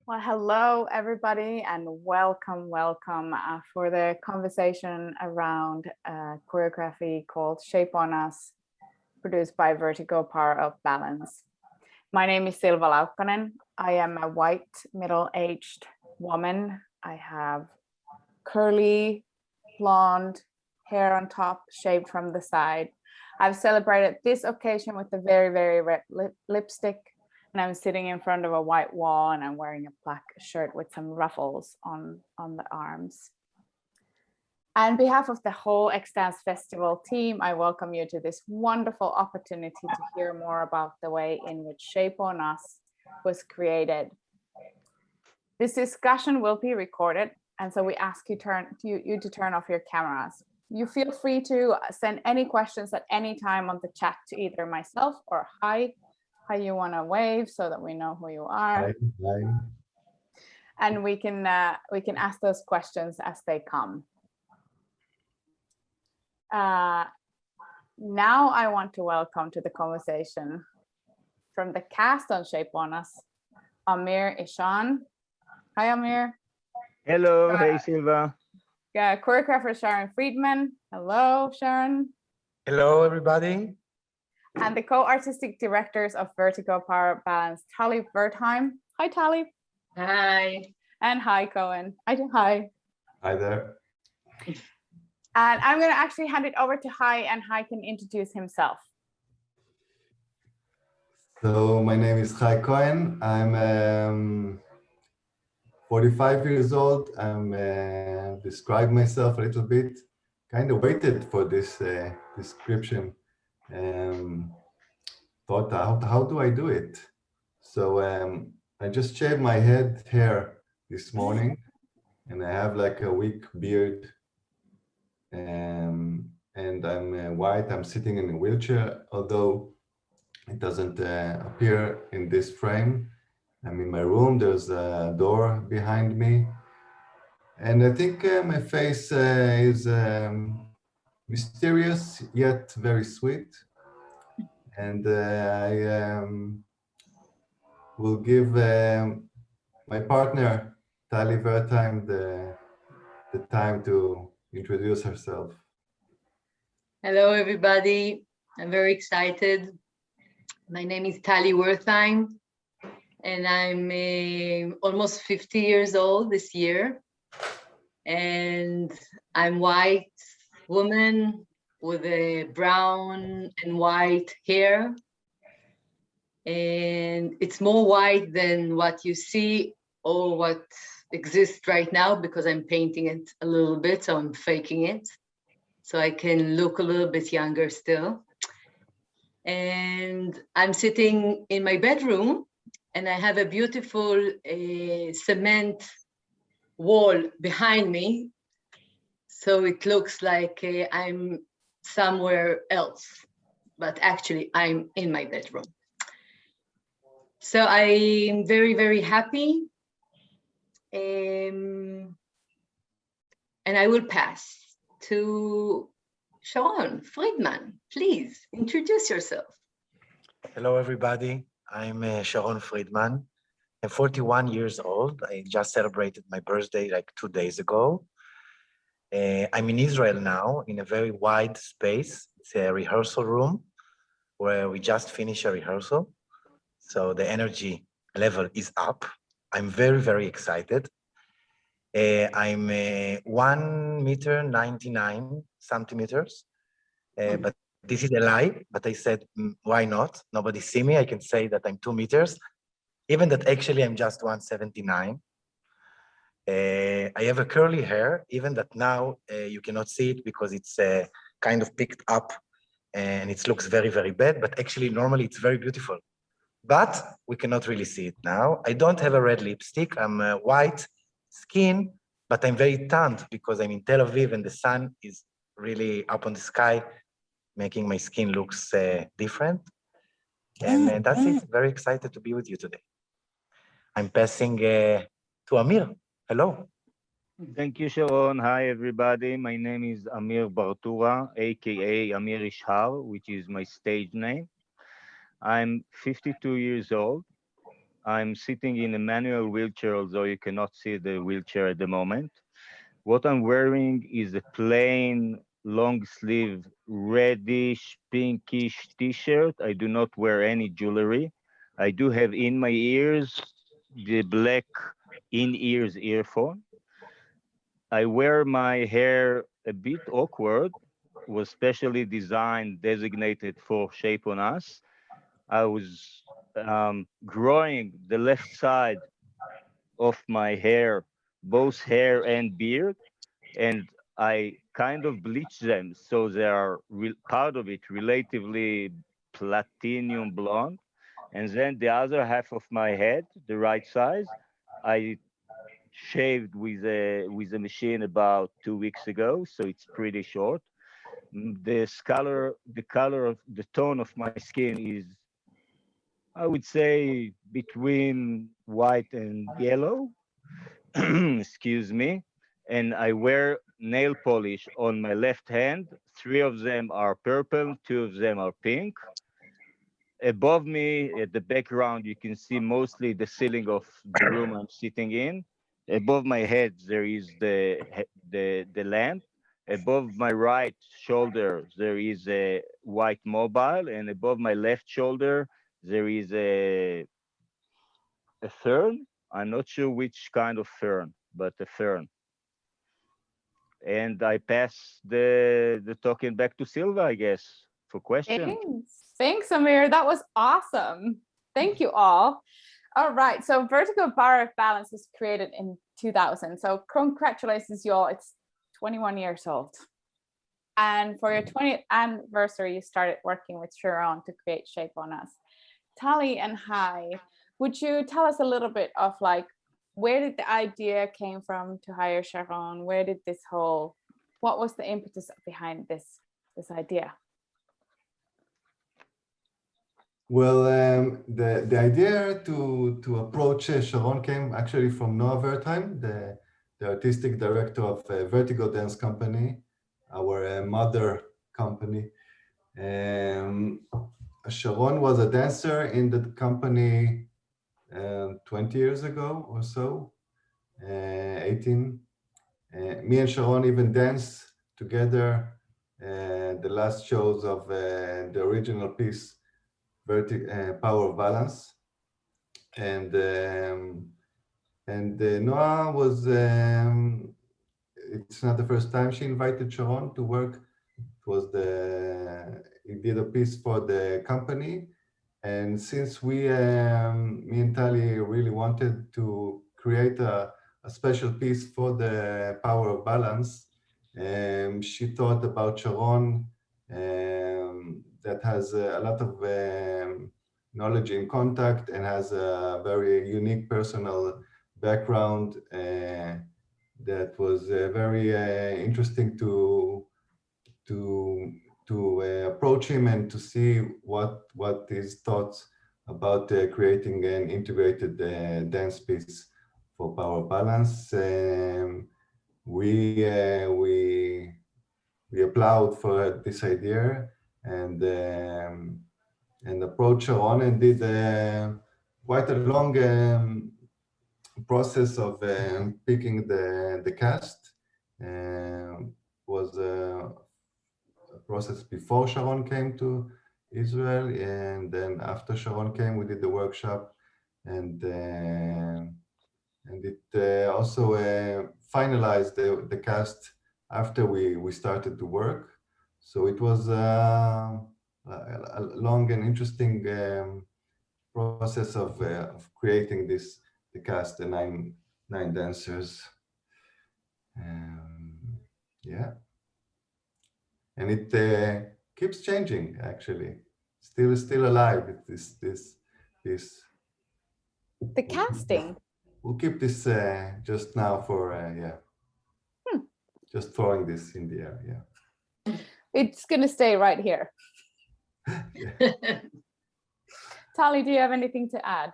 Well, hello, everybody, and welcome for the conversation around choreography called Shape on Us, produced by Vertigo Power of Balance. My name is Silva Laukkanen. I am a white, middle-aged woman. I have curly, blonde hair on top, shaved from the side. I've celebrated this occasion with a very red lipstick, and I'm sitting in front of a white wall, and I'm wearing a black shirt with some ruffles on the arms. On behalf of the whole Extance Festival team, I welcome you to this wonderful opportunity to hear more about the way in which Shape on Us was created. This discussion will be recorded, and so we ask you to turn off your cameras. You feel free to send any questions at any time on the chat to either myself or Hi. You want to wave so that we know who you are. Hi. And we can ask those questions as they come. Now I want to welcome to the conversation from the cast on Shape on Us, Amir Ishar. Hi, Amir. Hello, hey Silva. Choreographer Sharon Fridman. Hello, Sharon. Hello, everybody. And the co-artistic directors of Vertigo Power of Balance, Tali Wertheim. Hi, Tali. Hi. And hi, Cohen. Hi. Hi there. And I'm going to actually hand it over to Hai, and Hai can introduce himself. So my name is Cohen. I'm 45 years old. I'm describe myself a little bit. Kind of waited for this description. Thought, how do I do it? So I just shaved my hair this morning, and I have like a weak beard. And I'm white. I'm sitting in a wheelchair, although it doesn't appear in this frame. I'm in my room. There's a door behind me, and I think my face is mysterious yet very sweet. And I will give my partner Tali Wertheim the time to introduce herself. Hello, everybody. I'm very excited. My name is Tali Wertheim, and I'm almost 50 years old this year. And I'm white woman with a brown and white hair. And it's more white than what you see or what exists right now, because I'm painting it a little bit, so I'm faking it, so I can look a little bit younger still. And I'm sitting in my bedroom, and I have a beautiful cement wall behind me, so it looks like I'm somewhere else, but actually I'm in my bedroom. So I'm very happy, and I will pass to Sharon Fridman. Please introduce yourself. Hello, everybody. I'm Sharon Fridman. I'm 41 years old. I just celebrated my birthday like 2 days ago. I'm in Israel now in a very wide space. It's a rehearsal room where we just finished a rehearsal. So the energy level is up. I'm very excited. I'm 1 meter 99 centimeters, but this is a lie. But I said, why not? Nobody see me. I can say that I'm 2 meters, even that actually I'm just 179. I have a curly hair, even that now you cannot see it because it's kind of picked up and it looks very bad, but actually normally it's very beautiful. But we cannot really see it now. I don't have a red lipstick. I'm white skin, but I'm very tanned because I'm in Tel Aviv and the sun is really up on the sky, making my skin looks different. And that's it. Very excited to be with you today. I'm passing to Amir. Hello. Thank you, Sharon. Hi, everybody. My name is Amir Bartura, aka Amir Ishar, which is my stage name. I'm 52 years old. I'm sitting in a manual wheelchair, although you cannot see the wheelchair at the moment. What I'm wearing is a plain long sleeve reddish pinkish t-shirt. I do not wear any jewelry. I do have in my ears the black in-ears earphone. I wear my hair a bit awkward, was specially designed, designated for Shape on Us. I was growing the left side of my hair, both hair and beard, and I kind of bleach them so they are part of it relatively platinum blonde, and then the other half of my head, the right side, I shaved with a machine about 2 weeks ago, so it's pretty short. The color of the tone of my skin is, I would say, between white and yellow. Excuse me. And I wear nail polish on my left hand. 3 of them are purple, 2 of them are pink. Above me, at the background, you can see mostly the ceiling of the room I'm sitting in. Above my head, there is the lamp. Above my right shoulder, there is a white mobile, and above my left shoulder, there is a fern. I'm not sure which kind of fern, but a fern. And I pass the talking back to Silva, I guess, for questions. Thanks, Amir. That was awesome. Thank you all. All right. So Vertigo Power of Balance was created in 2000. So congratulations, you all. It's 21 years old. And for your 20th anniversary, you started working with Sharon to create Shape on Us. Tali and Hai, would you tell us a little bit of like, where did the idea came from to hire Sharon? Where did what was the impetus behind this idea? Well, the idea to approach Sharon came actually from Noah Wertheim, the artistic director of Vertigo Dance Company, our mother company. Sharon was a dancer in the company 20 years ago or so, 18. Me and Sharon even danced together the last shows of the original piece, Vertigo Power of Balance. And Noah was, it's not the first time she invited Sharon to work. It was he did a piece for the company. And since me and Tali really wanted to create a special piece for the Power of Balance, she thought about Sharon that has a lot of knowledge in contact and has a very unique personal background that was very interesting to approach him and to see what his thoughts about creating an integrated dance piece for Power Balance. We applaud for this idea and approached Sharon and did quite a long process of picking the cast. Was a process before Sharon came to Israel, and then after Sharon came, we did the workshop, and it also finalized the cast after we started to work. So it was a long and interesting process of creating the cast, the nine dancers. Yeah. And it keeps changing, actually. Still alive. This. The casting. We'll keep this just now for just throwing this in the air. Yeah. It's gonna stay right here. Tali, do you have anything to add?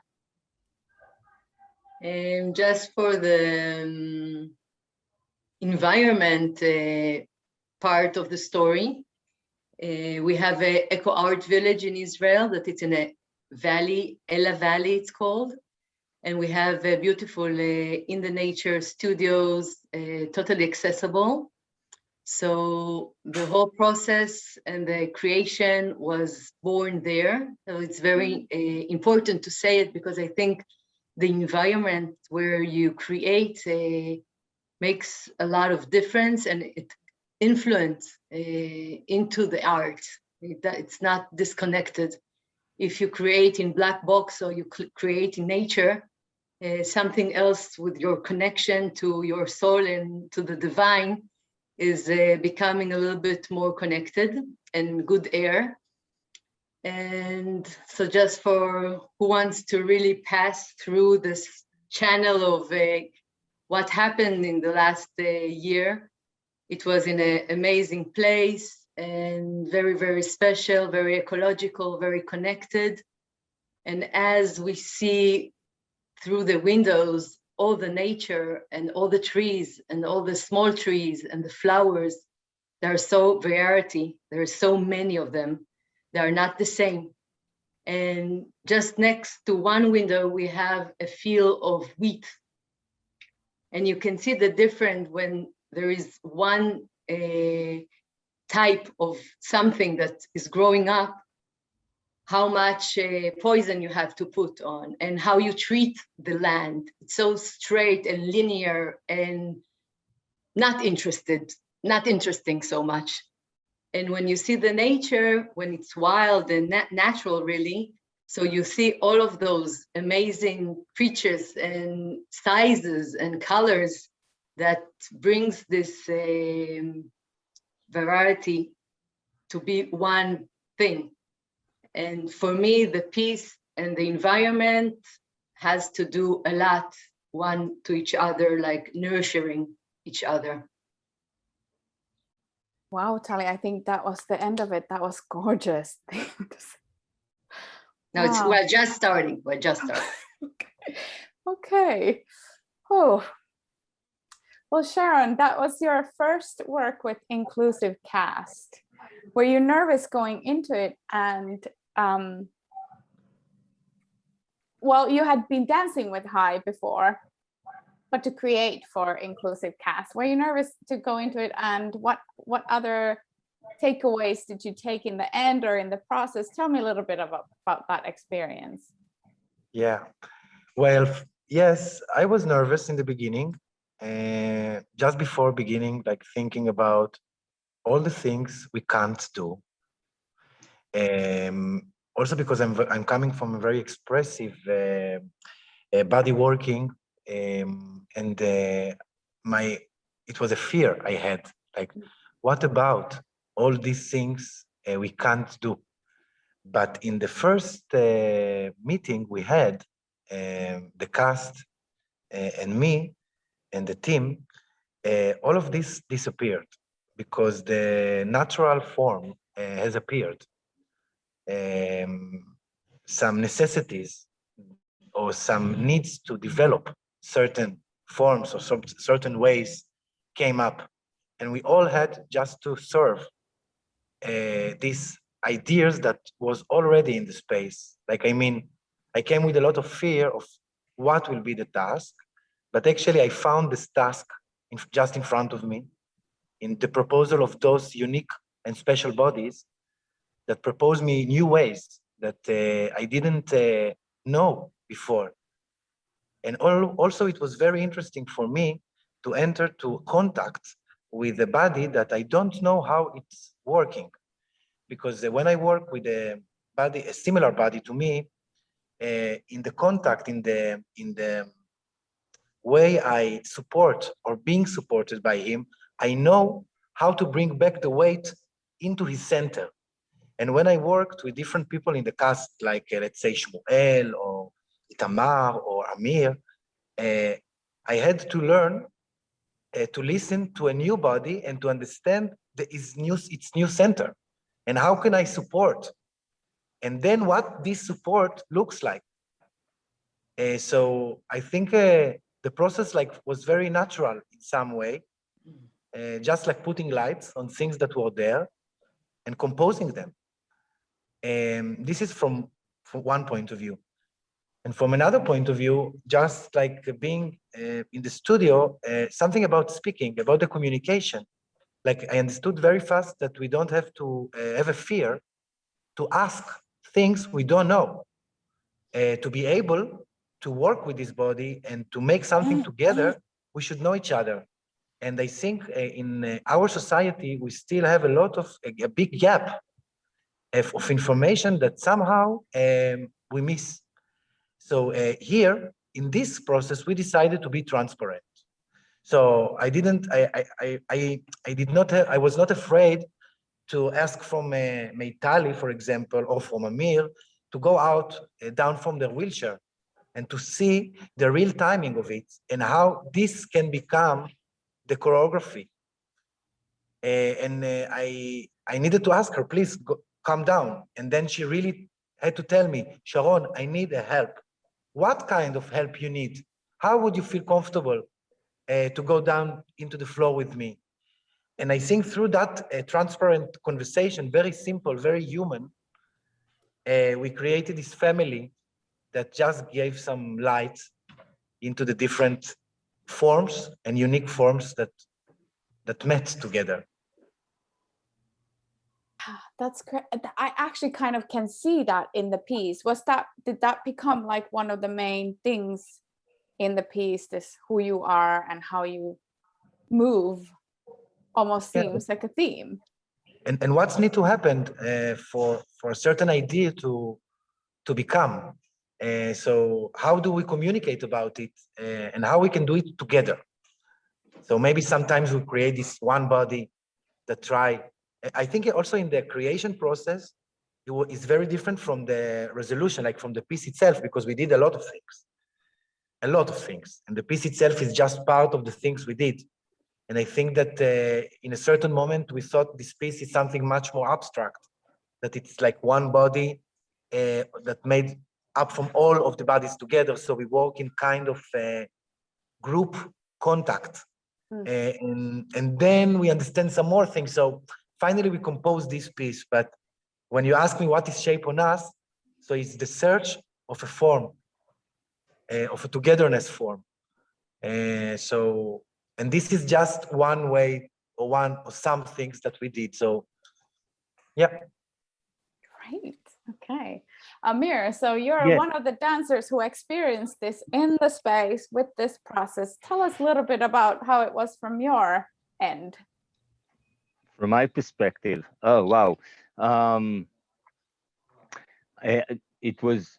Just for the environment part of the story, we have a eco art village in Israel that it's in a valley, Ella Valley it's called, And we have beautiful in the nature studios, totally accessible. So the whole process and the creation was born there. So it's very important to say it, because I think the environment where you create makes a lot of difference, and it influence into the art. It's not disconnected. If you create in black box or you create in nature, something else with your connection to your soul and to the divine is becoming a little bit more connected and good air. And so just for who wants to really pass through this channel of what happened in the last year, it was in an amazing place and very, very special, very ecological, very connected. And as we see through the windows, all the nature and all the trees and all the small trees and the flowers, there are so variety. There are so many of them. They are not the same. And just next to one window, we have a field of wheat. And you can see the difference when there is one type of something that is growing up, how much poison you have to put on and how you treat the land. It's so straight and linear and not interesting so much. And when you see the nature, when it's wild and natural, really, so you see all of those amazing creatures and sizes and colors that brings this variety to be one thing. And for me, the peace and the environment has to do a lot, one to each other, like nourishing each other. Wow, Tali, I think that was the end of it. That was gorgeous. No, Wow. we're just starting. We're just starting. Okay. Oh. Well, Sharon, that was your first work with inclusive cast. Were you nervous going into it? And well, you had been dancing with Hai before, but to create for inclusive cast, were you nervous to go into it? And what other takeaways did you take in the end or in the process? Tell me a little bit about that experience. Yeah, well, yes, I was nervous in the beginning, just before beginning, like thinking about all the things we can't do. Also because I'm coming from a very expressive body working, and it was a fear I had, like, what about all these things we can't do? But in the first meeting we had, the cast and me and the team, all of this disappeared because the natural form has appeared. Some necessities or some needs to develop certain forms or certain ways came up, and we all had just to serve these ideas that was already in the space. Like, I mean, I came with a lot of fear of what will be the task, but actually I found this task just in front of me, in the proposal of those unique and special bodies that propose me new ways that I didn't know before. And also it was very interesting for me to enter to contact with a body that I don't know how it's working. Because when I work with a body, a similar body to me, in the contact, in the way I support or being supported by him, I know how to bring back the weight into his center. And when I worked with different people in the cast, like let's say Shmuel or Itamar or Amir, I had to learn to listen to a new body and to understand its new center. And how can I support? And then what this support looks like. So I think the process was very natural in some way, just like putting lights on things that were there and composing them. This is from one point of view. And from another point of view, just like being in the studio, something about speaking, about the communication. Like I understood very fast that we don't have to have a fear to ask things we don't know, to be able to work with this body and to make something together, we should know each other. And I think in our society, we still have a lot of, a big gap of information that somehow we miss. So here, in this process, we decided to be transparent. So I didn't, I did not, I was not afraid to ask from Tali, for example, or from Amir, to go out down from their wheelchair and to see the real timing of it and how this can become the choreography. I needed to ask her, please go, calm down. And then she really had to tell me, Sharon, I need a help. What kind of help you need? How would you feel comfortable to go down into the floor with me? And I think through that transparent conversation, very simple, very human, we created this family that just gave some light into the different forms and unique forms that met together. That's great. I actually kind of can see that in the piece. Did that become like one of the main things in the piece, this who you are and how you move almost seems like a theme. And what's need to happen for a certain idea to become. So how do we communicate about it and how we can do it together? So maybe sometimes we create this one body that try. I think also in the creation process, it's very different from the resolution, like from the piece itself, because we did a lot of things. And the piece itself is just part of the things we did. And I think that in a certain moment, we thought this piece is something much more abstract, that it's like one body that made up from all of the bodies together. So we work in kind of group contact. And then we understand some more things. So finally, we composed this piece. But when you ask me what is Shape on Us, so it's the search of a form, of a togetherness form. And this is just one way or some things that we did. So, yeah. Great. Okay. Amir, so you're one of the dancers who experienced this in the space with this process. Tell us a little bit about how it was from your end. From my perspective, oh wow, it was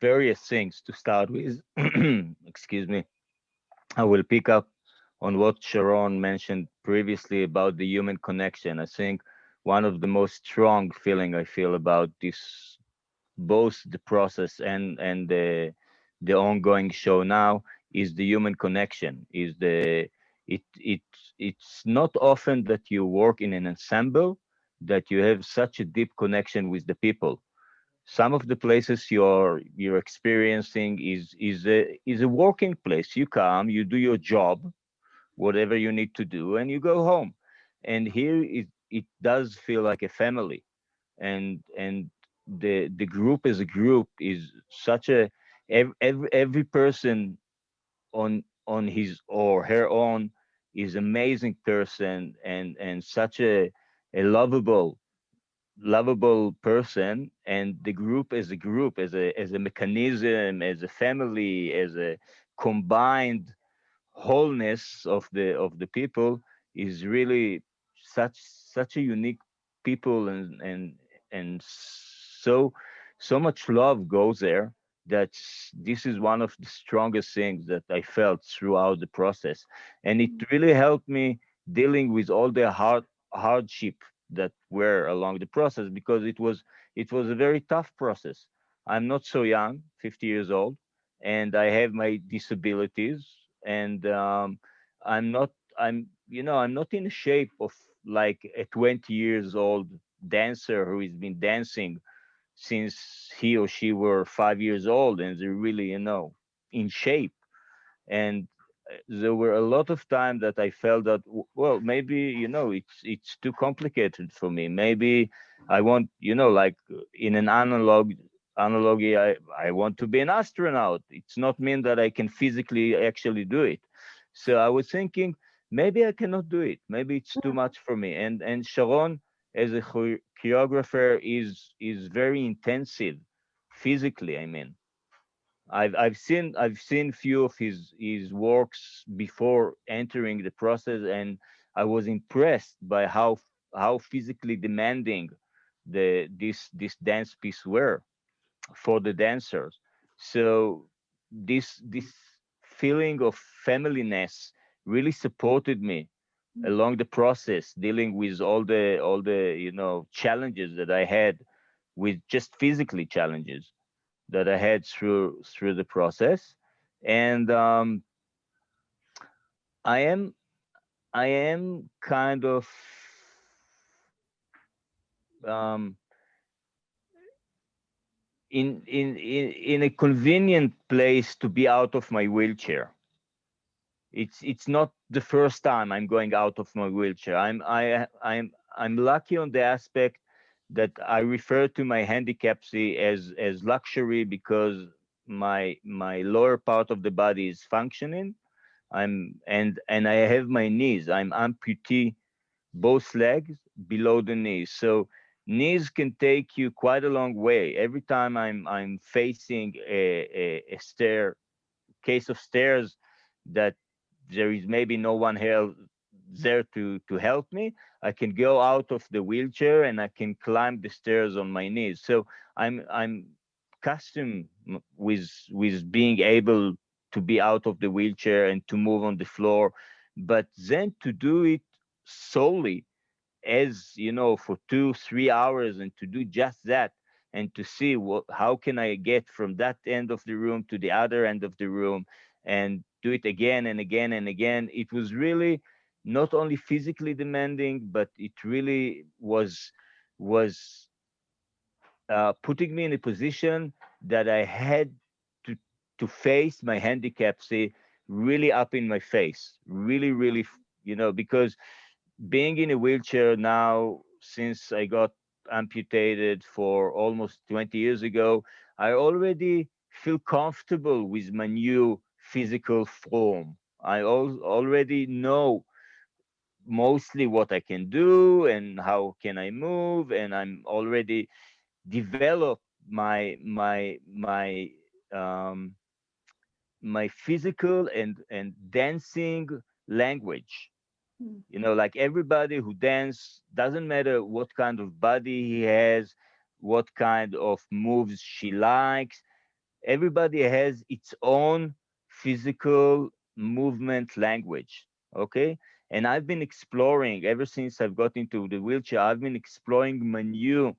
various things to start with. Excuse me. I will pick up on what Sharon mentioned previously about the human connection. I think one of the most strong feeling I feel about this, both the process and the ongoing show now, is the human connection. It's not often that you work in an ensemble that you have such a deep connection with the people. Some of the places you're experiencing is a working place. You come, you do your job, whatever you need to do, and you go home. And here it does feel like a family, and the group as a group is such a every person on his or her own is amazing person, and such a lovable person, and the group as a group, as a mechanism, as a family, as a combined wholeness of the people, is really such a unique people, and so much love goes there, that this is one of the strongest things that I felt throughout the process. And it really helped me dealing with all the hardship that were along the process, because it was a very tough process. I'm not so young, 50 years old, and I have my disabilities, and I'm not I'm not in shape of like a 20 years old dancer who has been dancing since he or she were 5 years old, and they're really in shape. And there were a lot of time that I felt that, well, maybe it's too complicated for me. Maybe I want, like in an analog analogy, I want to be an astronaut. It's not mean that I can physically actually do it. So I was thinking, maybe I cannot do it. Maybe it's too much for me. And Sharon, as a choreographer, is very intensive physically. I mean, I've seen few of his works before entering the process, and I was impressed by how physically demanding this dance piece were for the dancers. So this feeling of familyness really supported me along the process, dealing with all the challenges that I had, with just physically challenges that I had through the process. And I am I am kind of um, in a convenient place to be out of my wheelchair. It's not the first time I'm going out of my wheelchair. I'm lucky on the aspect that I refer to my handicapcy as luxury, because my lower part of the body is functioning. And I have my knees. I'm amputee both legs below the knees. So knees can take you quite a long way. Every time I'm facing a stair, case of stairs that there is maybe no one there to help me, I can go out of the wheelchair and I can climb the stairs on my knees. So I'm accustomed with being able to be out of the wheelchair and to move on the floor. But then to do it solely, as you know, for 2 3 hours, and to do just that, and to see how can I get from that end of the room to the other end of the room, and do it again and again and again. It was really not only physically demanding, but it really was putting me in a position that I had to to face my handicapcy really up in my face, really, because being in a wheelchair now, since I got amputated for almost 20 years ago, I already feel comfortable with my new physical form. I already know mostly what I can do and how can I move, and I'm already developed um, my physical and dancing language. Like everybody who dance, doesn't matter what kind of body he has, what kind of moves she likes, everybody has its own physical movement language. Okay. And I've been exploring ever since I've got into the wheelchair. I've been exploring my new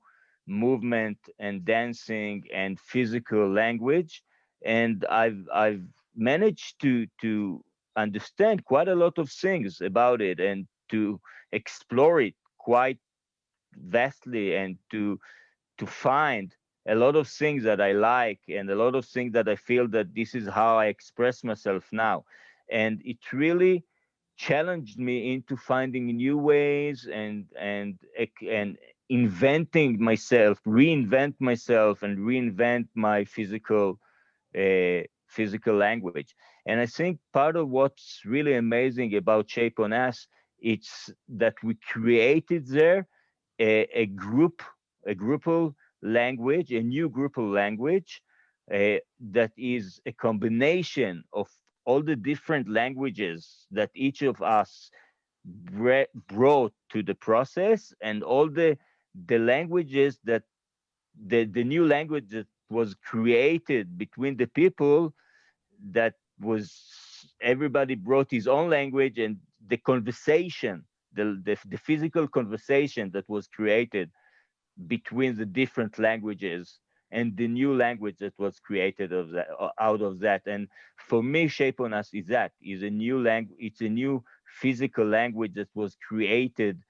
movement and dancing and physical language, and I've managed to understand quite a lot of things about it, and to explore it quite vastly, and to find a lot of things that I like, and a lot of things that I feel that this is how I express myself now. And it really challenged me into finding new ways, and inventing myself, reinvent myself, and reinvent my physical language. And I think part of what's really amazing about Shape on Us, it's that we created there a groupal language, a new groupal language, that is a combination of all the different languages that each of us brought to the process, and all the languages that the new language that was created between the people, that was, everybody brought his own language, and the conversation, the physical conversation that was created between the different languages, and the new language that was created out of that. And for me, Shape on Us is a new language. It's a new physical language that was created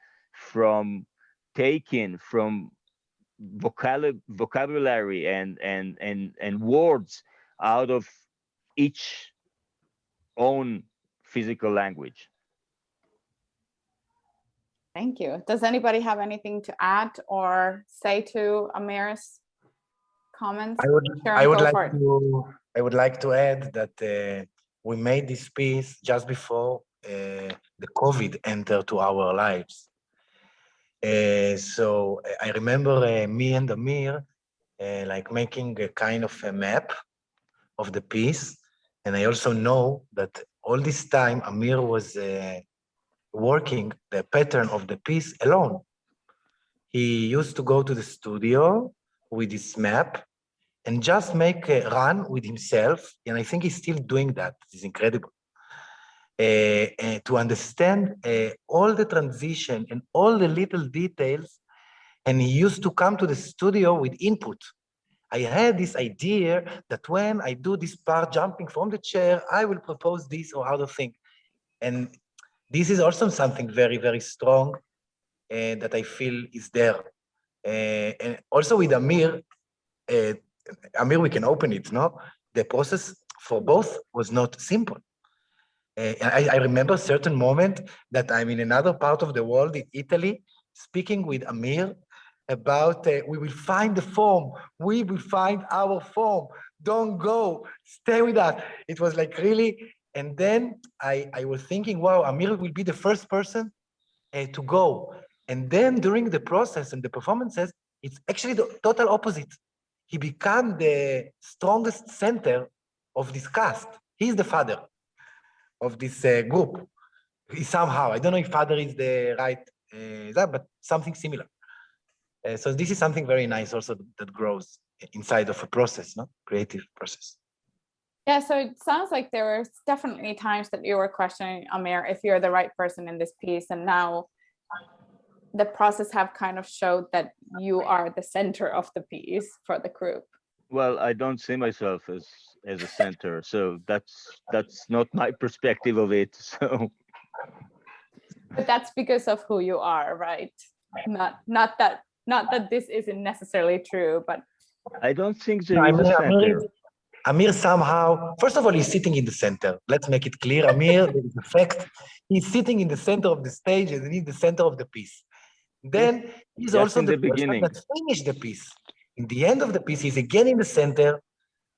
taken from vocabulary and words out of each own physical language. Thank you. Does anybody have anything to add or say to Amir's comments? Sharon, I would go like for it. I would like to add that we made this piece just before the COVID entered to our lives. So I remember me and Amir like making a kind of a map of the piece. And I also know that all this time Amir was working the pattern of the piece alone. He used to go to the studio with his map and just make a run with himself. And I think he's still doing that. It's incredible. To understand all the transition and all the little details. And he used to come to the studio with input. I had this idea that when I do this part jumping from the chair, I will propose this or other thing. And this is also something very, very strong that I feel is there. And also with Amir, we can open it, no? The process for both was not simple. I remember a certain moment that I'm in another part of the world, in Italy, speaking with Amir about we will find the form, we will find our form, don't go, stay with us. It was like really, and then I was thinking, wow, Amir will be the first person to go. And then during the process and the performances, it's actually the total opposite. He became the strongest center of this cast. He's the father of this group. Somehow, I don't know if father is the right, but something similar. So this is something very nice also that grows inside of a process, no? Creative process. Yeah, so it sounds like there were definitely times that you were questioning, Amir, if you're the right person in this piece, and now the process have kind of showed that you are the center of the piece for the group. Well, I don't see myself as a center, so that's not my perspective of it. So, but that's because of who you are, right? Not that this isn't necessarily true, but I don't think there is a center. Amir somehow, first of all, he's sitting in the center. Let's make it clear. Amir, there is a fact. He's sitting in the center of the stage and he's the center of the piece. Then he's also the person that finished the piece. In the end of the piece, he's again in the center,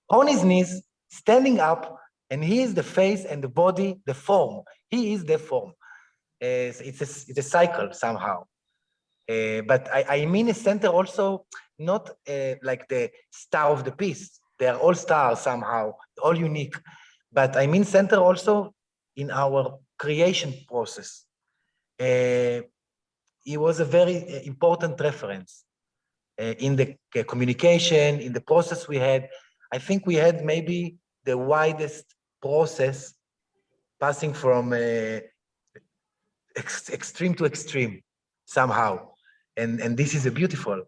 on his knees, standing up, and he is the face and the body, the form. He is the form. It's a cycle somehow. But I mean a center also, not like the star of the piece. They are all stars somehow, all unique. But I mean center also in our creation process. It was a very important reference in the communication, in the process we had. I think we had maybe the widest process passing from extreme to extreme somehow. And this is a beautiful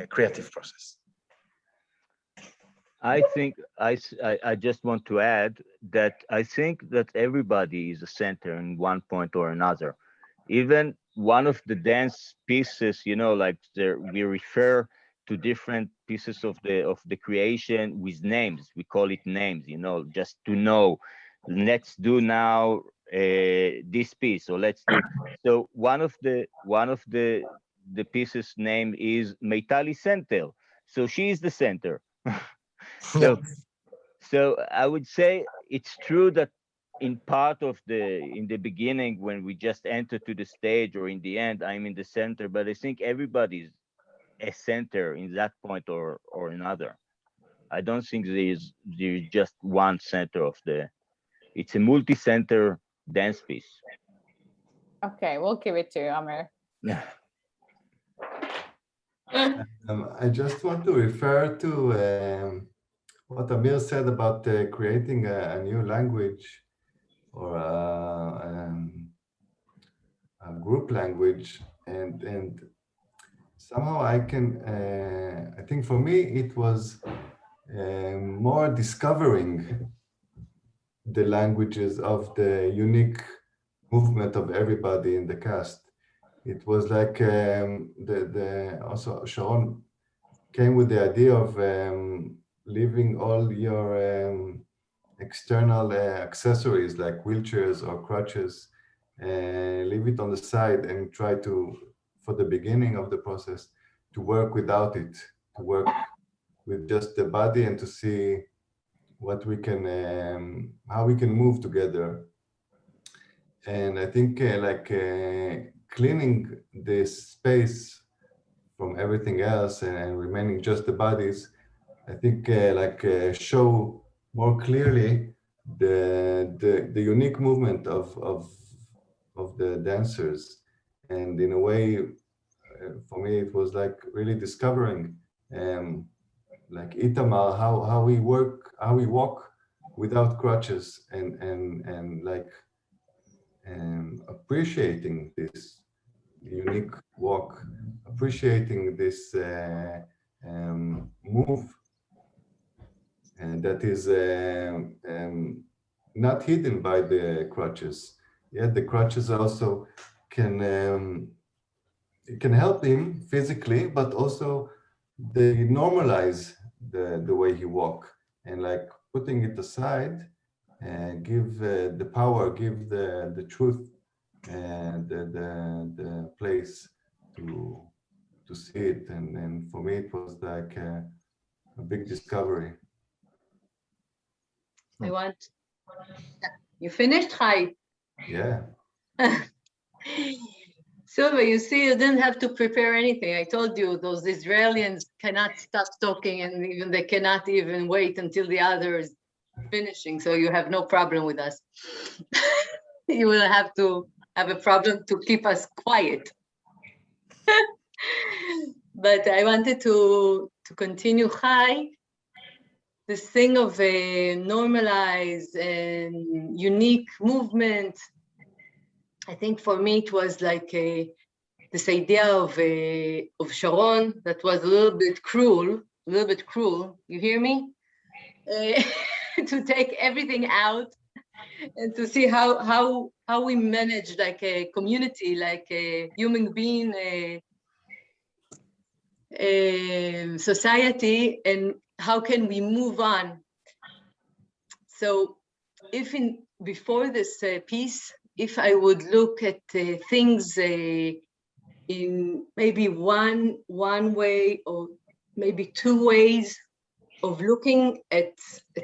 creative process. I think I just want to add that I think that everybody is a center in one point or another. Even one of the dance pieces, you know, like we refer to different pieces of the creation with names. We call it names, you know, just to know. Let's do now this piece, or let's do. So one of the pieces name is Tali Center. So she is the center. So I would say it's true that in the beginning, when we just enter to the stage, or in the end, I'm in the center, but I think everybody's a center in that point or another. I don't think there's just one center of it's a multi-center dance piece. Okay, we'll give it to you, Amir. Yeah. I just want to refer to what Amir said about creating a new language or a group language, and somehow I think for me it was more discovering the languages of the unique movement of everybody in the cast. It was like also Sharon came with the idea of leaving all your external accessories like wheelchairs or crutches, leave it on the side and try to, for the beginning of the process, to work without it, to work with just the body and to see what we can, how we can move together. And I think cleaning this space from everything else and remaining just the bodies, I think show more clearly the unique movement of the dancers. And in a way, for me, it was like really discovering like Itamar, how we walk without crutches and appreciating this unique walk, appreciating this move, and that is not hidden by the crutches. Yet the crutches also can help him physically, but also they normalize the way he walk, and like putting it aside and give the power, give the truth and the place to see it. And for me, it was like a big discovery. I want. You finished, Chai? Yeah. Silva, you see, you didn't have to prepare anything. I told you those Israelis cannot stop talking, and even they cannot even wait until the other is finishing. So you have no problem with us. You will have to have a problem to keep us quiet. But I wanted to continue, Chai, this thing of a normalized and unique movement. I think for me it was like this idea of Sharon that was a little bit cruel. You hear me? To take everything out and to see how we manage like a community, like a human being, society, and how can we move on. So if before this piece, if I would look at things in maybe one way or maybe two ways of looking at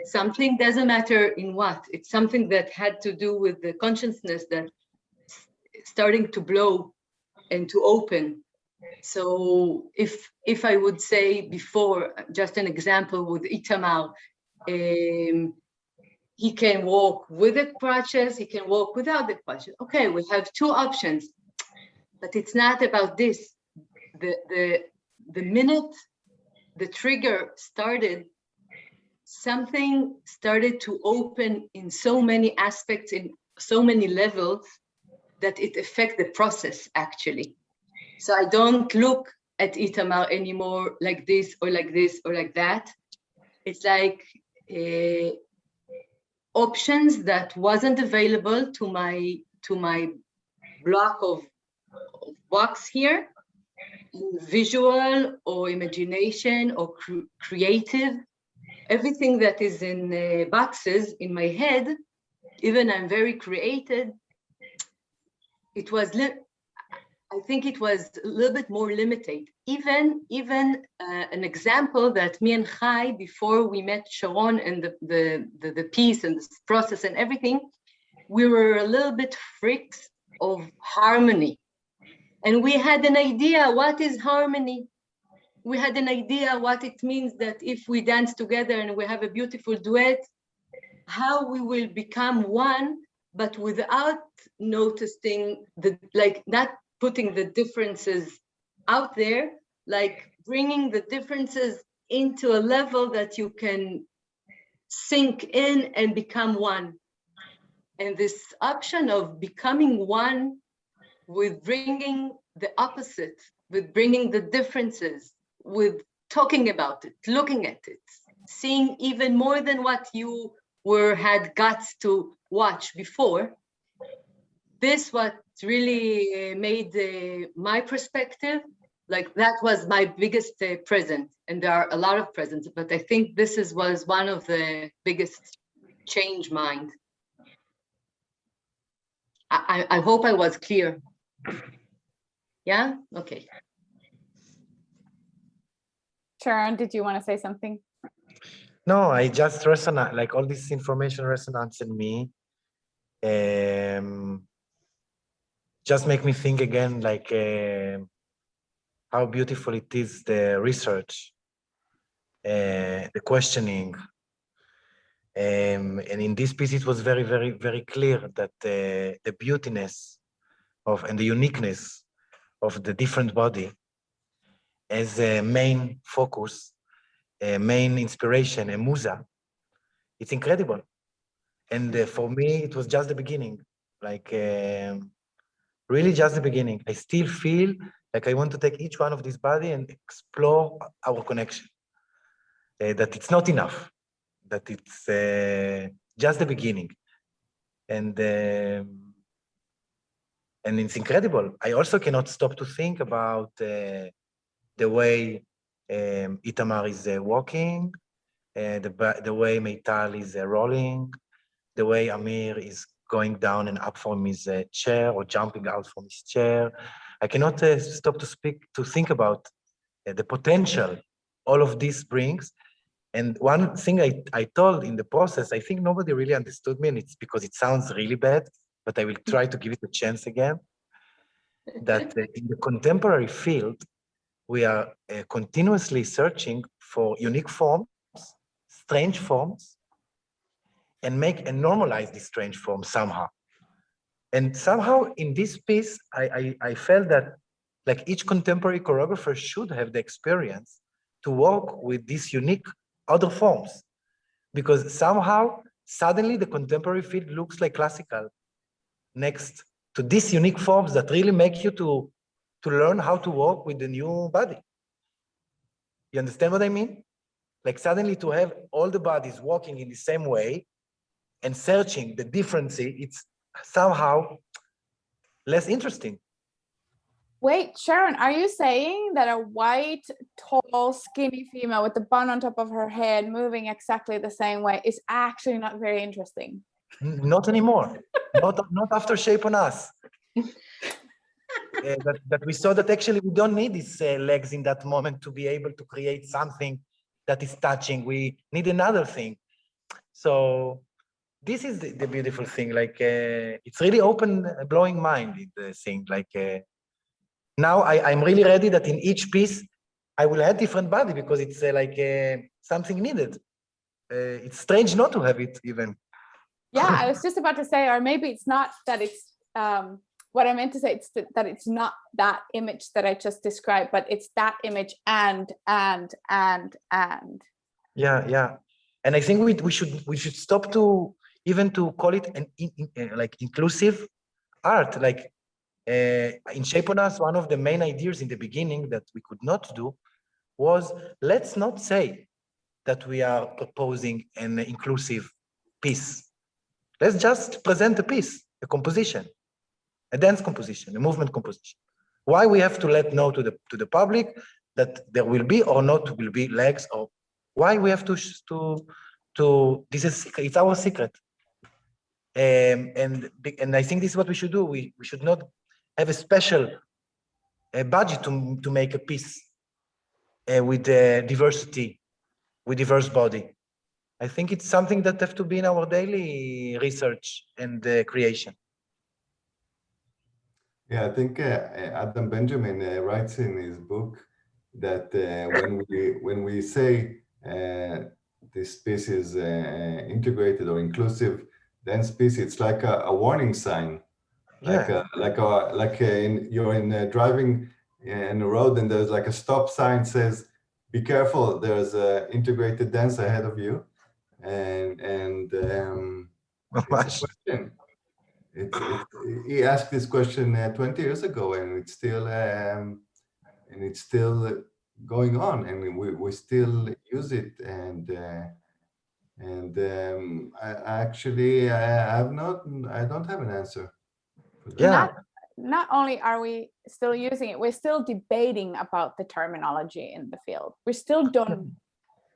something, doesn't matter in what, it's something that had to do with the consciousness that starting to blow and to open. So if I would say before, just an example with Itamar, he can walk with the crutches, he can walk without the crutches. Okay, we have two options, but it's not about this. The minute the trigger started, something started to open in so many aspects, in so many levels, that it affects the process actually. So I don't look at Itamar anymore like this or like this or like that. It's like options that wasn't available to my block of box here, visual or imagination or creative, everything that is in boxes in my head, even I'm very creative, it was, I think it was a little bit more limited. Even an example that me and Chai, before we met Sharon and the piece and the process and everything, we were a little bit freaks of harmony. And we had an idea what is harmony. We had an idea what it means that if we dance together and we have a beautiful duet, how we will become one, but without noticing not putting the differences out there, like bringing the differences into a level that you can sink in and become one. And this option of becoming one with bringing the opposite, with bringing the differences, with talking about it, looking at it, seeing even more than what you had guts to watch before. This what really made my perspective, like that was my biggest present, and there are a lot of presents, but I think this was one of the biggest change mind. I hope I was clear. Yeah, okay. Sharon, did you want to say something? No, I just resonate, like all this information resonates in me. Just make me think again, like how beautiful it is, the research, the questioning. And in this piece, it was very, very, very clear that the beautiness of and the uniqueness of the different body as a main focus, a main inspiration, a musa. It's incredible. And for me, it was just the beginning, like really just the beginning. I still feel like I want to take each one of this body and explore our connection. That it's not enough, that it's just the beginning. And it's incredible. I also cannot stop to think about the way Itamar is walking, the way Meital is rolling, the way Amir is going down and up from his chair or jumping out from his chair. I cannot stop to think about the potential all of this brings. And one thing I told in the process, I think nobody really understood me, and it's because it sounds really bad, but I will try to give it a chance again, that in the contemporary field, we are continuously searching for unique forms, strange forms, and normalize this strange form somehow. And somehow in this piece, I felt that like each contemporary choreographer should have the experience to work with these unique other forms, because somehow suddenly the contemporary field looks like classical next to these unique forms that really make you to learn how to work with the new body. You understand what I mean? Like suddenly to have all the bodies walking in the same way and searching the difference, it's somehow less interesting. Wait, Sharon, are you saying that a white, tall, skinny female with the bun on top of her head moving exactly the same way is actually not very interesting? Not anymore. not after Shape on Us. That we saw that actually we don't need these legs in that moment to be able to create something that is touching. We need another thing. So this is the beautiful thing. Like it's really blowing mind in the thing. Like now I'm really ready that in each piece I will add different body, because it's like something needed. It's strange not to have it even. Yeah, I was just about to say, or maybe it's not that it's what I meant to say, it's that it's not that image that I just described, but it's that image and. Yeah. And I think we should stop to even to call it like inclusive art. Like in Shape on Us, one of the main ideas in the beginning that we could not do was, let's not say that we are proposing an inclusive piece. Let's just present a piece, a composition, a dance composition, a movement composition. Why we have to let know to the public that there will be or not will be legs, or why we have to this is secret, it's our secret. And I think this is what we should do. We should not have a special budget to make a piece with diversity, with diverse body. I think it's something that have to be in our daily research and creation. Yeah, I think Adam Benjamin writes in his book that when we say this piece is integrated or inclusive dance piece, it's like a warning sign, like you're driving in the road and there's like a stop sign says, "Be careful, there's a integrated dance ahead of you," and it's a question. He asked this question 20 years ago, and it's still going on, and we still use it. And I don't have an answer for that. Yeah. Not only are we still using it, we're still debating about the terminology in the field. We still don't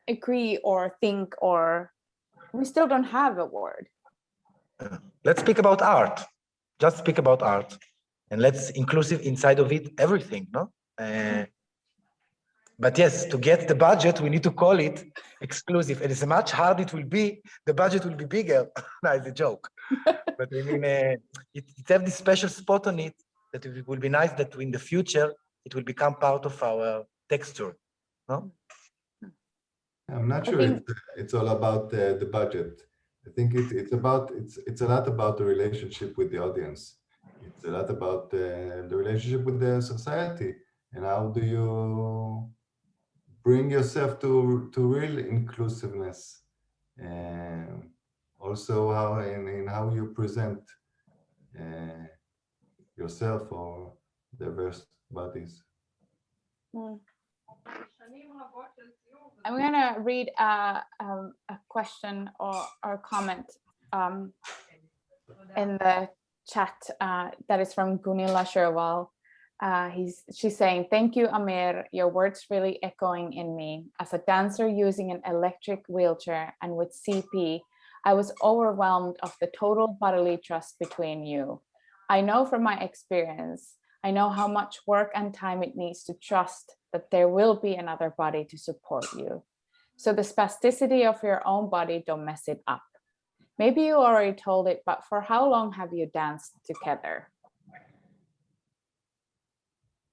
agree or think, or we still don't have a word. Let's speak about art. Just speak about art, and let's inclusive inside of it everything. No, But yes, to get the budget, we need to call it exclusive. And as much hard it will be, the budget will be bigger. No, it's a joke. But I mean, it has this special spot on it that it will be nice that in the future, it will become part of our texture. No? I'm not sure it's all about the budget. I think it's a lot about the relationship with the audience. It's a lot about the relationship with the society, and how do you bring yourself to real inclusiveness, and also how in how you present yourself or diverse bodies. I'm gonna read a question or comment in the chat that is from Gunilla Sherwal. She's saying, "Thank you, Amir. Your words really echoing in me. As a dancer using an electric wheelchair and with CP, I was overwhelmed of the total bodily trust between you. I know from my experience, I know how much work and time it needs to trust that there will be another body to support you. So the spasticity of your own body, don't mess it up. Maybe you already told it, but for how long have you danced together?"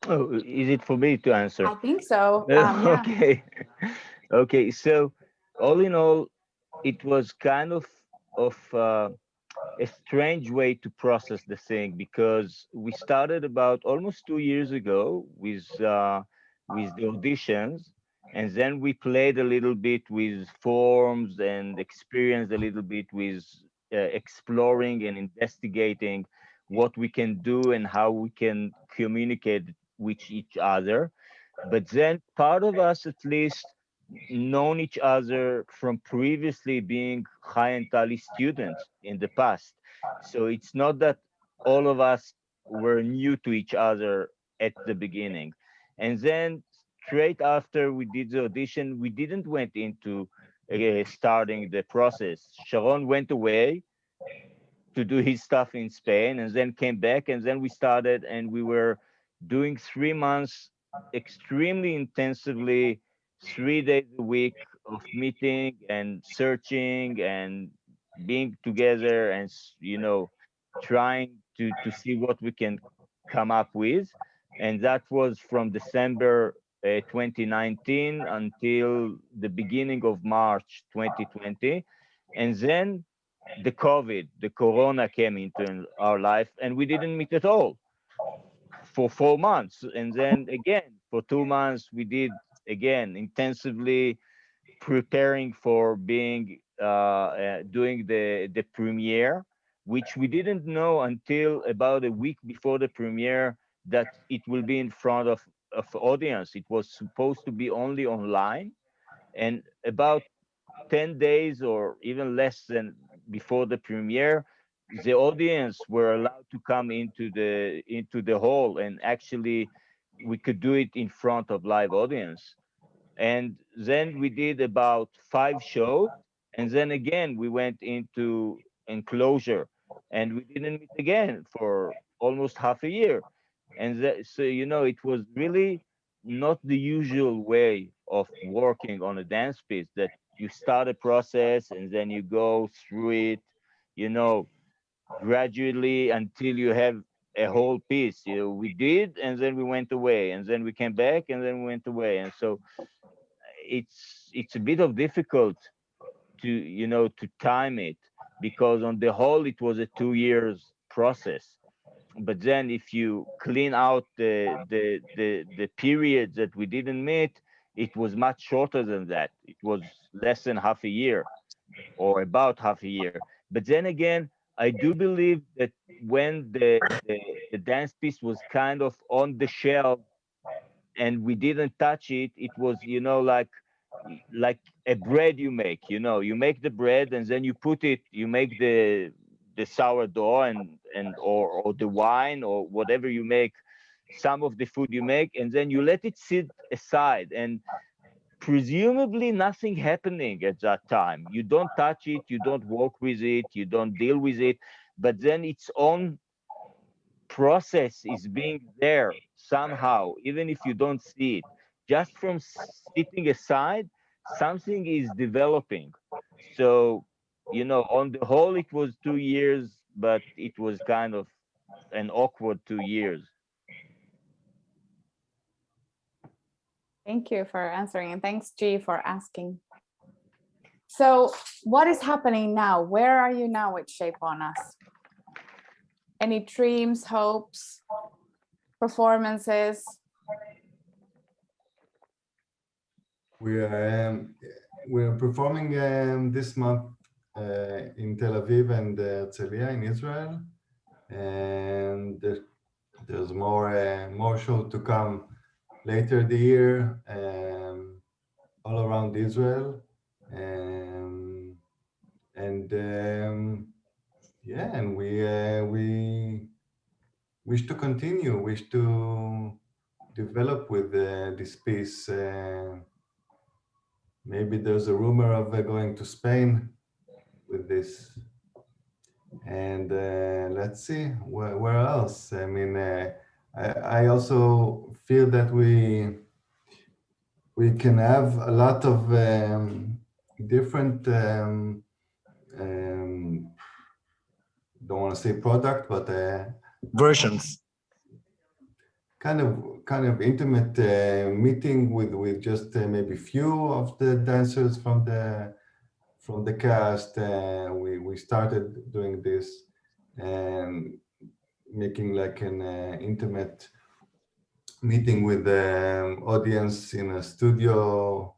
Oh, is it for me to answer? I think so. Yeah. Okay. Okay. So all in all, it was kind of a strange way to process the thing, because we started about almost 2 years ago with the auditions, and then we played a little bit with forms and experienced a little bit with exploring and investigating what we can do and how we can communicate with each other. But then part of us, at least, known each other from previously being Chai and Tali students in the past. So it's not that all of us were new to each other at the beginning. And then straight after we did the audition, we didn't went into starting the process. Sharon went away to do his stuff in Spain and then came back, and then we started, and we were doing 3 months extremely intensively, 3 days a week of meeting and searching and being together, and trying to see what we can come up with. And that was from December 2019 until the beginning of March 2020. And then the corona came into our life, and we didn't meet at all for 4 months. And then again, for 2 months, we did again intensively preparing for being doing the premiere, which we didn't know until about a week before the premiere that it will be in front of audience. It was supposed to be only online, and about 10 days or even less than before the premiere, the audience were allowed to come into the hall, and actually we could do it in front of live audience. And then we did about 5 shows, and then again we went into enclosure, and we didn't meet again for almost half a year. And so it was really not the usual way of working on a dance piece, that you start a process and then you go through it, you know gradually until you have a whole piece. We did, and then we went away, and then we came back, and then we went away. And so it's a bit of difficult to time it, because on the whole it was a 2 years process. But then if you clean out the period that we didn't meet, it was much shorter than that. It was less than half a year, or about half a year. But then again, I do believe that when the dance piece was kind of on the shelf and we didn't touch it, it was like a bread you make. You make the bread, and then you make the sourdough or the wine or whatever you make, some of the food you make, and then you let it sit aside, and presumably nothing happening at that time. You don't touch it, you don't work with it, you don't deal with it, but then its own process is being there somehow, even if you don't see it. just from sitting aside, something is developing. So, you know, on the whole, it was 2 years, but it was kind of an awkward 2 years. Thank you for answering, and thanks, G, for asking. So what is happening now? Where are you now with Shape on Us? Any dreams, hopes, performances? We're performing this month in Tel Aviv and Herzliya in Israel, and there's more shows to come later the year all around Israel, yeah, and we wish to continue, wish to develop with this piece. Maybe there's a rumor of going to Spain with this, and let's see where else. I mean, I also feel that we can have a lot of different don't want to say product, but Versions. kind of intimate meeting with just maybe few of the dancers from the cast. We started doing this and making like an intimate meeting with the audience in a studio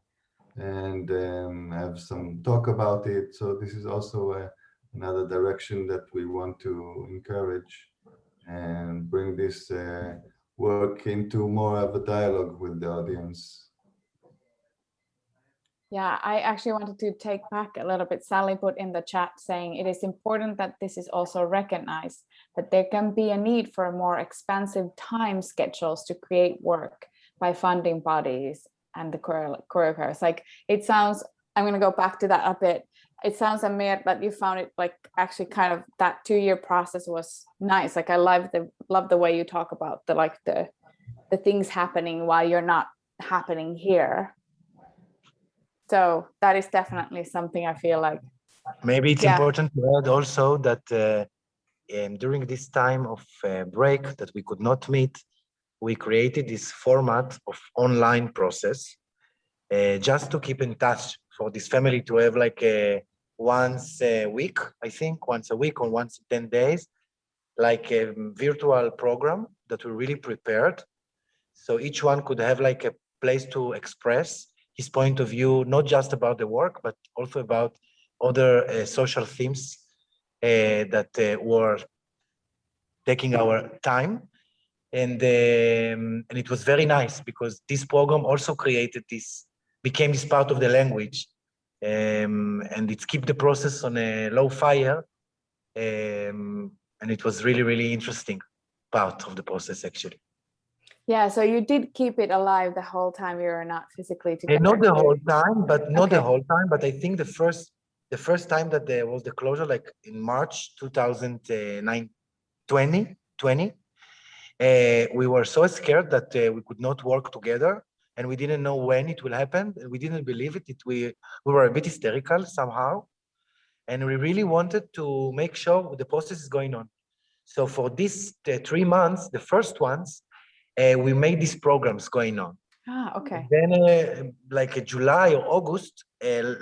and have some talk about it. So this is also another direction that we want to encourage and bring this work into more of a dialogue with the audience. Yeah, I actually wanted to take back a little bit. Sally put in the chat saying it is important that this is also recognized, that there can be a need for more expansive time schedules to create work by funding bodies and the choreographers. Like it sounds, I'm going to go back to that a bit. It sounds, Amir, that you found it like actually kind of that 2-year process was nice. Like I love the way you talk about the things happening while you're not happening here. So that is definitely something I feel like. Maybe it's important to add also that during this time of break that we could not meet, we created this format of online process just to keep in touch for this family to have like once a week, I think, once a week or once in 10 days, like a virtual program that we really prepared. So each one could have like a place to express his point of view, not just about the work, but also about other social themes that were taking our time. And it was very nice because this program also became this part of the language. And it's keep the process on a low fire. And it was really, really interesting part of the process, actually. Yeah, so you did keep it alive the whole time you were not physically together. Not the whole time, but not Okay. the whole time. But I think the first time that there was the closure, like in March 2020, we were so scared that we could not work together, and we didn't know when it will happen. We didn't believe it. We were a bit hysterical somehow, and we really wanted to make sure the process is going on. So for these 3 months, the first ones, we made these programs going on. Ah, okay. Then like July or August,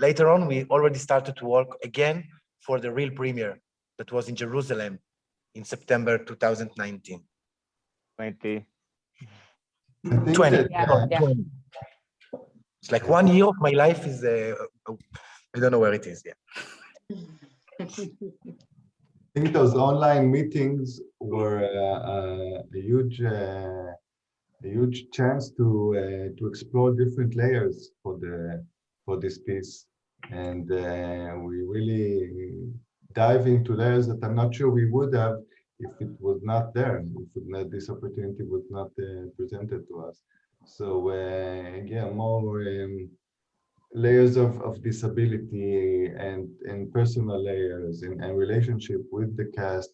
later on, we already started to work again for the real premiere that was in Jerusalem in September 2019. 20. 20. Yeah, No, yeah. 20. It's like 1 year of my life is, I don't know where it is, yeah. I think those online meetings were a huge chance to explore different layers for this piece, and we really dive into layers that I'm not sure we would have if it was not there, if this opportunity was not presented to us. So yeah, more layers of disability and personal layers and relationship with the cast.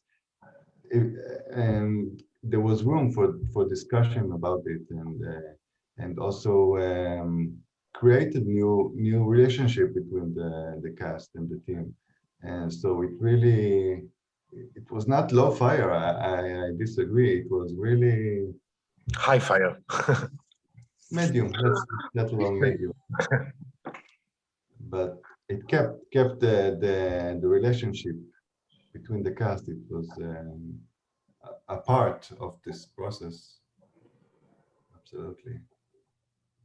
And there was room for discussion about it, and and also created new relationship between the cast and the team. And so it was not low fire. I disagree. It was really High fire. medium. That's wrong, medium. But it kept the relationship between the cast. It was a part of this process. Absolutely.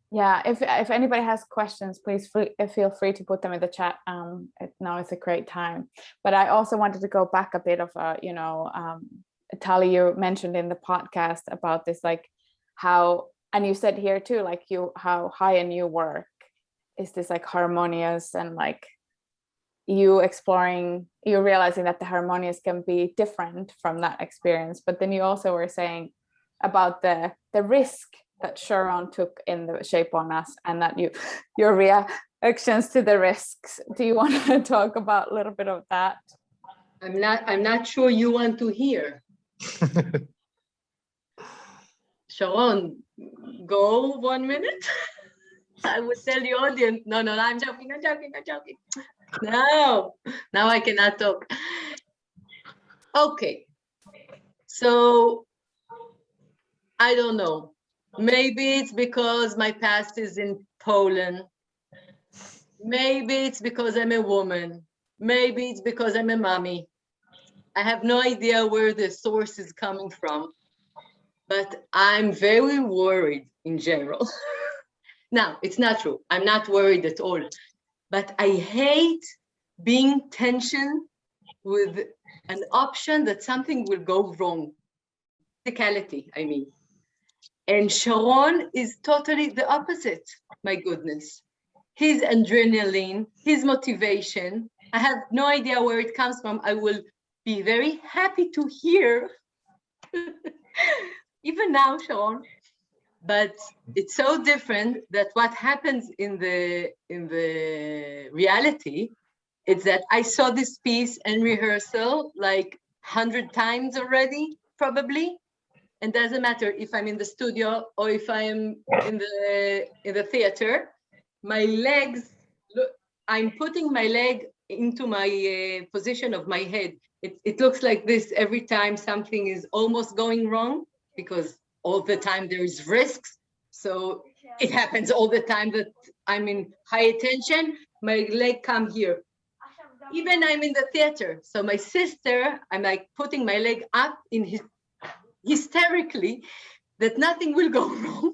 Yeah, if anybody has questions, please feel free to put them in the chat. Now is a great time. But I also wanted to go back a bit of Tali, you mentioned in the podcast about this, like how, and you said here too, like how high in your work is this like harmonious, and like you realizing that the harmonious can be different from that experience. But then you also were saying about the risk that Sharon took in the Shape on Us, and that your reactions to the risks. Do you want to talk about a little bit of that? I'm not sure you want to hear. Sharon, go 1 minute. I would tell the audience, no, I'm joking. No, now I cannot talk. Okay, so I don't know. Maybe it's because my past is in Poland. Maybe it's because I'm a woman. Maybe it's because I'm a mommy. I have no idea where the source is coming from, but I'm very worried in general. Now, it's not true. I'm not worried at all, but I hate being tension with an option that something will go wrong. Physicality, I mean. And Sharon is totally the opposite, my goodness. His adrenaline, his motivation, I have no idea where it comes from. I will be very happy to hear, even now, Sharon. But it's so different that what happens in the reality is that I saw this piece in rehearsal like 100 times already, probably. And doesn't matter if I'm in the studio or if I'm in the theater, my legs, look, I'm putting my leg into my position of my head. It looks like this every time something is almost going wrong, because all the time there is risks. So it happens all the time that I'm in high attention, my leg come here. Even I'm in the theater. So my sister, I'm like putting my leg up in hysterically that nothing will go wrong.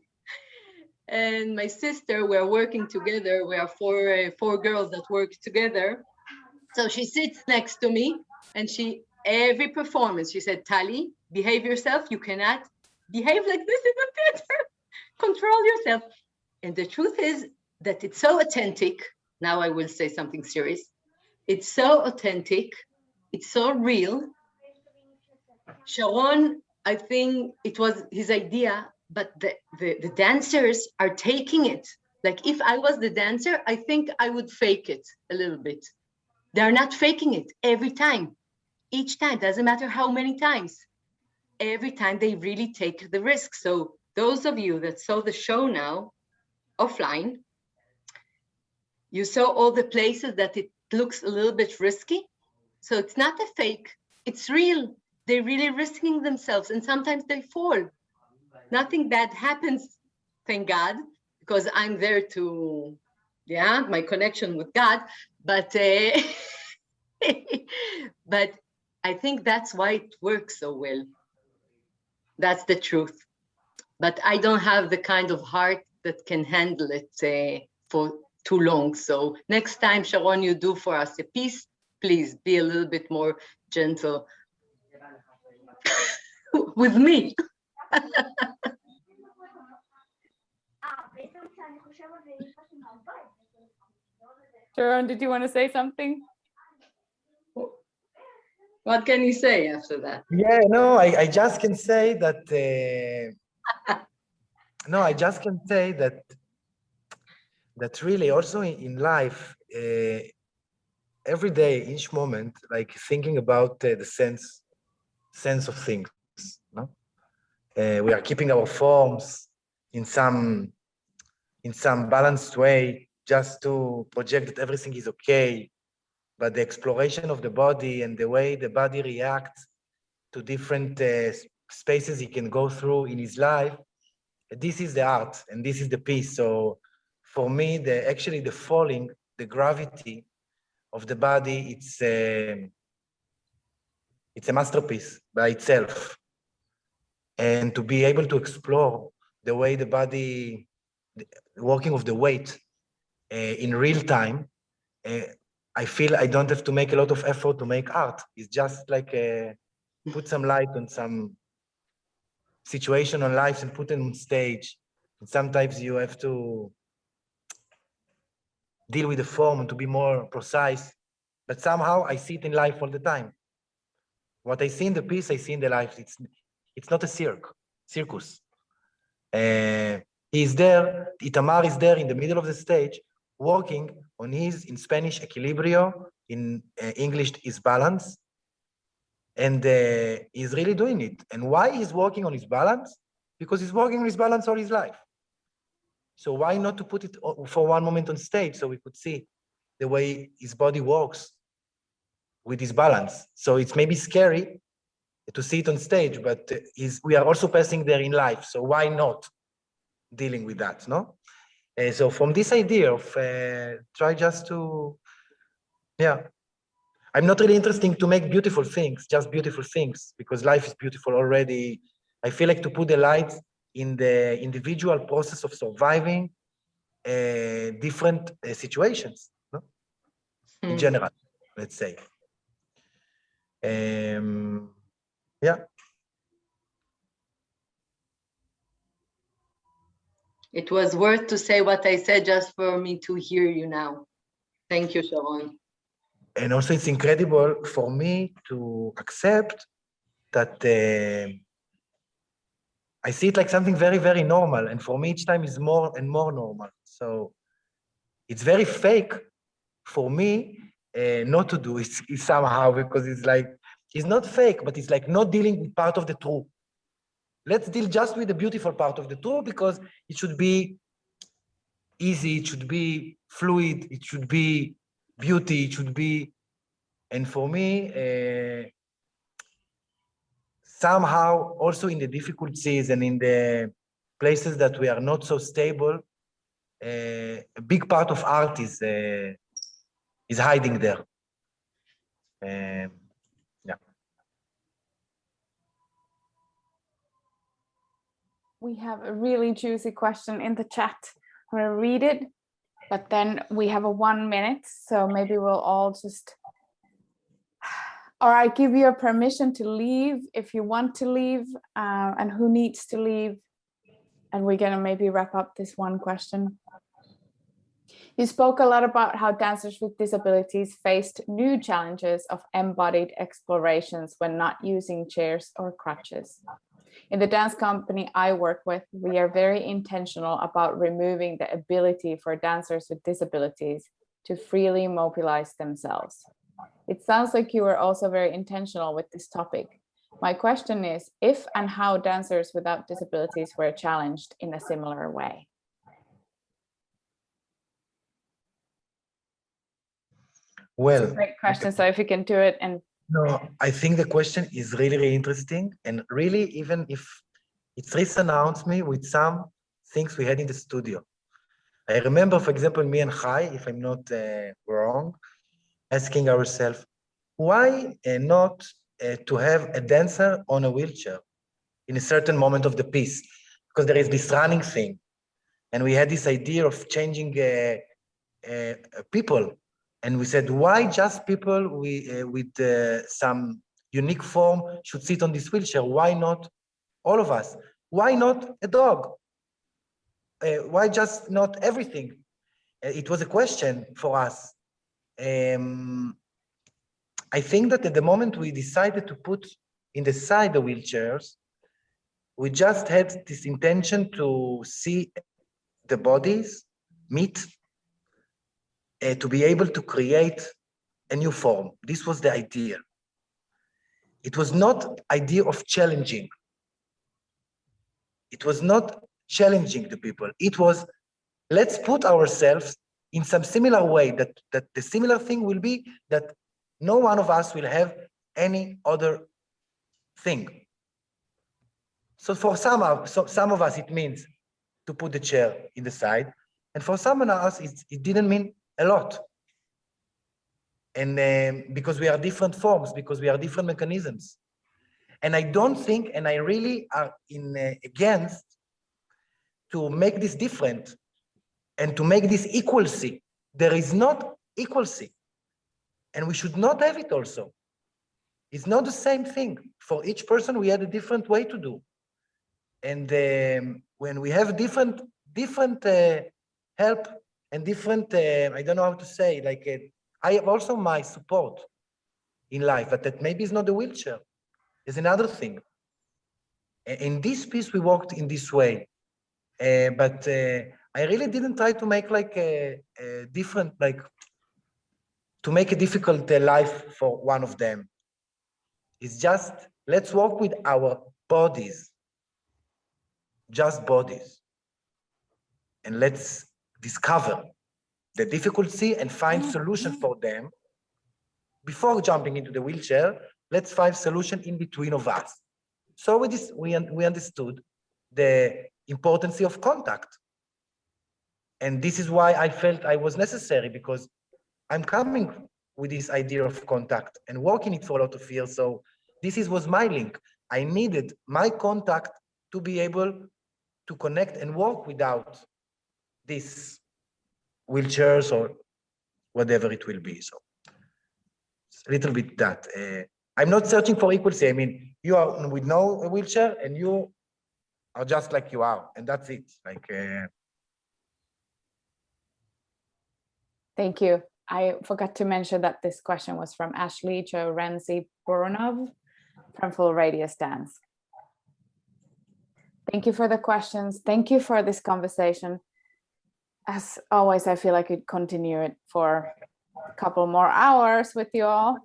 And my sister, we're working together. We are four girls that work together. So she sits next to me, and every performance, she said, Tali, behave yourself. You cannot behave like this in the theater. Control yourself. And the truth is that it's so authentic. Now I will say something serious. It's so authentic. It's so real. Sharon, I think it was his idea, but the dancers are taking it. Like if I was the dancer, I think I would fake it a little bit. They're not faking it every time. Each time, doesn't matter how many times. Every time they really take the risk. So those of you that saw the show now, offline, you saw all the places that it looks a little bit risky. So it's not a fake, it's real. They're really risking themselves, and sometimes they fall. Nothing bad happens, thank God, because I'm there to, my connection with God. But but I think that's why it works so well. That's the truth. But I don't have the kind of heart that can handle it for too long. So next time, Sharon, you do for us a piece, please be a little bit more gentle with me. Sharon, did you want to say something? What can you say after that? Yeah, no, I just can say that, that really also in life, every day, each moment, like thinking about the sense of things, no? We are keeping our forms in some in some balanced way, just to project that everything is okay. But the exploration of the body and the way the body reacts to different spaces he can go through in his life, this is the art and this is the piece. So for me, actually the falling, the gravity of the body, it's a masterpiece by itself. And to be able to explore the way the body, the working of the weight in real time, I feel I don't have to make a lot of effort to make art. It's just like put some light on some situation on life and put it on stage. And sometimes you have to deal with the form and to be more precise. But somehow I see it in life all the time. What I see in the piece, I see in the life. It's not a circus. He's there, Itamar is there in the middle of the stage, working on his, in Spanish, equilibrio, in English, his balance. And he's really doing it. And why he's working on his balance? Because he's working on his balance all his life. So why not to put it for one moment on stage so we could see the way his body works with his balance. So it's maybe scary to see it on stage, but we are also passing there in life. So why not dealing with that, no? So from this idea of try just to, yeah. I'm not really interested to make beautiful things, just beautiful things, because life is beautiful already. I feel like to put the light in the individual process of surviving different situations, no? In general, let's say. Yeah. It was worth to say what I said just for me to hear you now. Thank you, Sharon. And also it's incredible for me to accept that I see it like something very, very normal. And for me, each time is more and more normal. So it's very fake for me not to do it somehow, because it's like, it's not fake, but it's like not dealing with part of the truth. Let's deal just with the beautiful part of the truth, because it should be easy, it should be fluid, it should be beauty, it should be, and for me, somehow also in the difficulties and in the places that we are not so stable, a big part of art is hiding there. Yeah. We have a really juicy question in the chat. I'm gonna read it, but then we have a 1 minute, so maybe we'll all just, or I give you a permission to leave if you want to leave, and who needs to leave, and we're gonna maybe wrap up this one question. You spoke a lot about how dancers with disabilities faced new challenges of embodied explorations when not using chairs or crutches. In the dance company I work with, we are very intentional about removing the ability for dancers with disabilities to freely mobilize themselves. It sounds like you are also very intentional with this topic. My question is if and how dancers without disabilities were challenged in a similar way. Well, it's a great question. So if you can do it. And no, I think the question is really, really interesting. And really, even if it's resonates me with some things we had in the studio. I remember, for example, me and Chai, if I'm not wrong, asking ourselves, why not to have a dancer on a wheelchair in a certain moment of the piece? Because there is this running thing. And we had this idea of changing people. And we said, why just people with some unique form should sit on this wheelchair? Why not all of us? Why not a dog? Why just not everything? It was a question for us. I think that at the moment we decided to put in the side the wheelchairs, we just had this intention to see the bodies meet, to be able to create a new form. This was the idea. It was not idea of challenging. It was not challenging the people. It was let's put ourselves in some similar way, that the similar thing will be that no one of us will have any other thing. So for some of us, it means to put the chair in the side. And for someone else, it didn't mean a lot. And because we are different forms, because we are different mechanisms. And I don't think, and I really are against to make this different and to make this equalcy. There is not equalcy. And we should not have it also. It's not the same thing. For each person, we had a different way to do. And when we have different help and different, I don't know how to say, like I have also my support in life, but that maybe is not the wheelchair. It's another thing. In this piece, we worked in this way. But I really didn't try to make like a different, like to make a difficult life for one of them. It's just, let's work with our bodies, just bodies. And let's discover the difficulty and find solution for them. Before jumping into the wheelchair, let's find solution in between of us. So with this, we understood the importance of contact. And this is why I felt I was necessary, because I'm coming with this idea of contact and working it for a lot of years. So this was my link. I needed my contact to be able to connect and work without these wheelchairs or whatever it will be. So it's a little bit that. I'm not searching for equality. I mean, you are with no wheelchair and you are just like you are, and that's it. Like. Thank you. I forgot to mention that this question was from Ashley Chorenzi Boronov from Full Radius Dance. Thank you for the questions. Thank you for this conversation. As always, I feel I could continue it for a couple more hours with you all,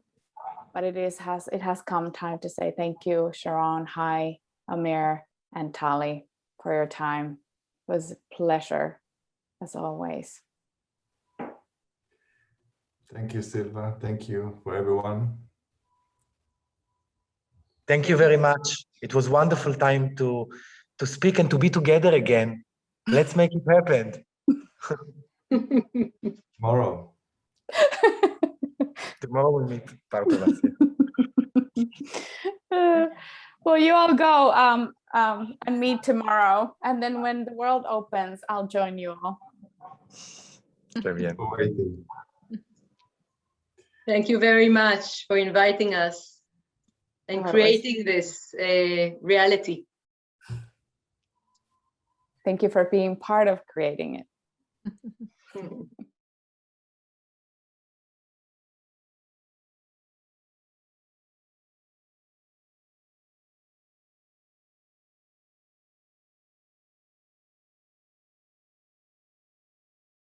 but it has come time to say thank you, Sharon, hi, Amir, and Tali, for your time. It was a pleasure, as always. Thank you, Silva. Thank you for everyone. Thank you very much. It was wonderful time to speak and to be together again. Let's make it happen. Tomorrow. Tomorrow we'll meet part of us. Well, you all go and meet tomorrow. And then when the world opens, I'll join you all. Waiting. Thank you very much for inviting us and creating this reality. Thank you for being part of creating it.